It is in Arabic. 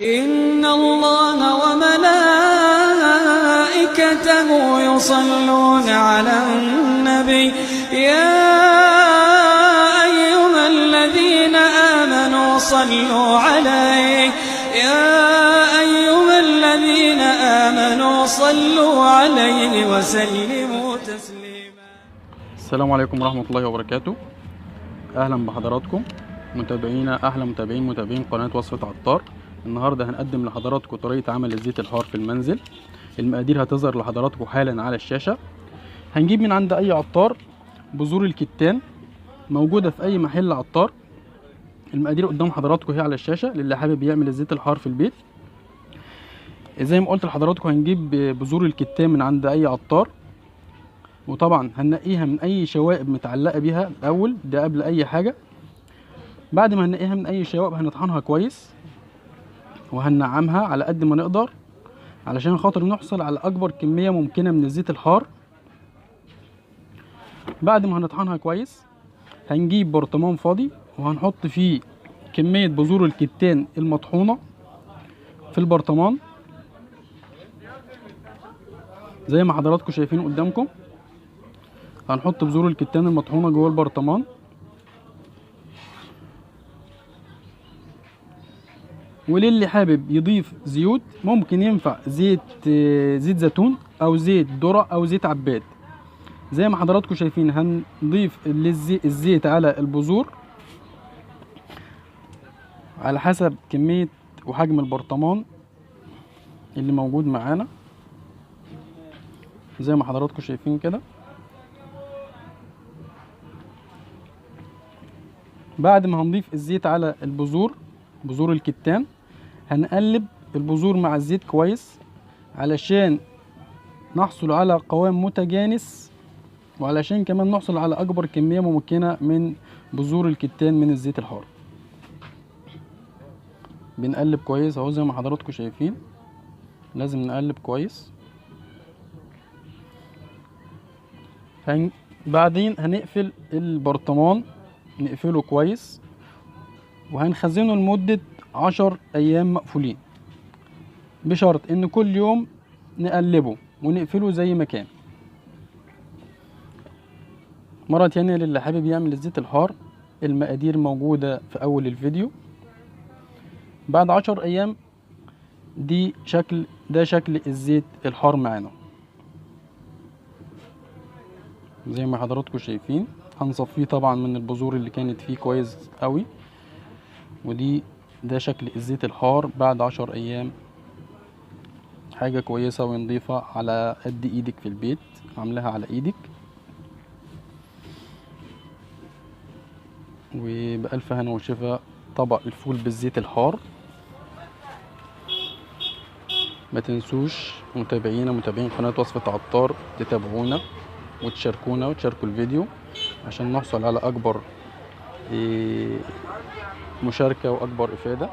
إن الله وملائكته يصلون على النبي يا أيها الذين آمنوا صلوا عليه وسلموا تسليما. السلام عليكم ورحمة الله وبركاته. أهلا بحضراتكم متابعين قناة وصفة عطار. النهاردة هنقدم لحضراتكم طريقة عمل الزيت الحار في المنزل. المقادير هتظهر لحضراتكم حالا على الشاشة. هنجيب من عند أي عطار بذور الكتان، موجودة في أي محل عطار. المقادير قدام حضراتكم هي على الشاشة للي حابب يعمل الزيت الحار في البيت. زي ما قلت لحضراتكم هنجيب بذور الكتان من عند أي عطار، وطبعا هننقيها من أي شوائب متعلقة بيها الأول، ده قبل أي حاجة. بعد ما هننقيها من أي شوائب هنطحنها كويس وهننعمها على قد ما نقدر علشان خاطر نحصل على أكبر كمية ممكنة من الزيت الحار. بعد ما هنطحنها كويس هنجيب برطمان فاضي وهنحط فيه كمية بذور الكتان المطحونة في البرطمان زي ما حضراتكم شايفين قدامكم. هنحط بذور الكتان المطحونة جوه البرطمان، وللي حابب يضيف زيوت ممكن ينفع زيت زيتون او زيت ذرة او زيت عباد. زي ما حضراتكم شايفين هنضيف الزيت على البذور على حسب كمية وحجم البرطمان اللي موجود معانا زي ما حضراتكم شايفين كده. بعد ما هنضيف الزيت على بذور الكتان هنقلب البذور مع الزيت كويس علشان نحصل على قوام متجانس، وعلشان كمان نحصل على اكبر كمية ممكنة من بذور الكتان من الزيت الحار. بنقلب كويس اهو زي ما حضراتكم شايفين، لازم نقلب كويس. بعدين هنقفل البرطمان، نقفله كويس وهنخزنه لمدة 10 أيام مقفولين، بشرط ان كل يوم نقلبه ونقفله زي ما كان. مرة تانية للي حابب يعمل الزيت الحار المقادير موجودة في أول الفيديو. بعد 10 أيام ده شكل الزيت الحار معانا زي ما حضراتكم شايفين. هنصفيه طبعا من البذور اللي كانت فيه كويس قوي، ده شكل الزيت الحار بعد 10 أيام. حاجة كويسة ونضيفة على قد ايدك في البيت، عاملاها على ايدك. وبألف هنا وشفا طبق الفول بالزيت الحار. ما تنسوش متابعين قناة وصفة عطار تتابعونا وتشاركونا وتشاركوا الفيديو عشان نحصل على أكبر مشاركة وأكبر إفادة.